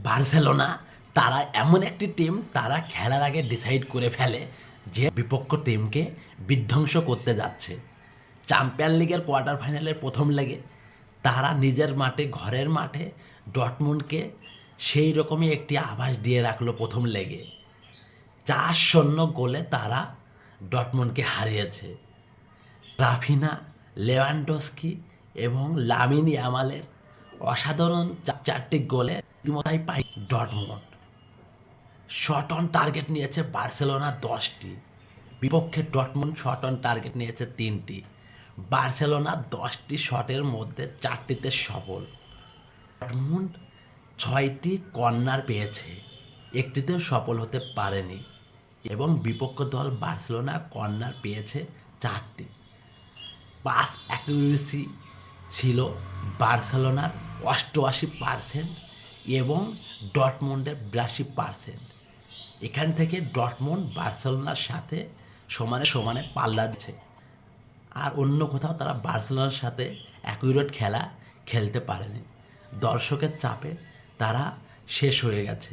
Barcelona তারা এমন একটি টিম, তারা খেলার আগে ডিসাইড করে ফেলে যে বিপক্ষ টিমকে বিধ্বংস করতে যাচ্ছে। চ্যাম্পিয়ন লিগের কোয়ার্টার ফাইনালের প্রথম লেগে তারা নিজের মাঠে, ঘরের মাঠে ডর্টমুন্ডকে সেই রকমই একটি আভাস দিয়ে রাখলো। প্রথম লেগে 4-0 গোলে তারা ডর্টমুন্ডকে হারিয়েছে। রাফিনা, লেভানডস্কি এবং লামিন ইয়ামালের অসাধারণ চারটি গোলে ইতিমধ্যেই পায় ডর্টমুন্ড। শট অন টার্গেট নিয়েছে বার্সেলোনা 10টি, বিপক্ষে ডর্টমুন্ড শট অন টার্গেট নিয়েছে 3টি। বার্সেলোনা 10টি শটের মধ্যে 4টিতে সফল। ডর্টমুন্ড 6টি কর্নার পেয়েছে, একটিতেও সফল হতে পারেনি এবং বিপক্ষ দল বার্সেলোনা কর্নার পেয়েছে 4টি। পাস অ্যাকুরেসি ছিল বার্সেলোনার 88% এবং ডর্টমুন্ডের 82%। এখান থেকে ডর্টমুন্ড বার্সেলোনার সাথে সমানে সমানে পাল্লা দিচ্ছে, আর অন্য কোথাও তারা বার্সেলোনার সাথে অ্যাকুরেট খেলা খেলতে পারেনি। দর্শকের চাপে তারা শেষ হয়ে গেছে।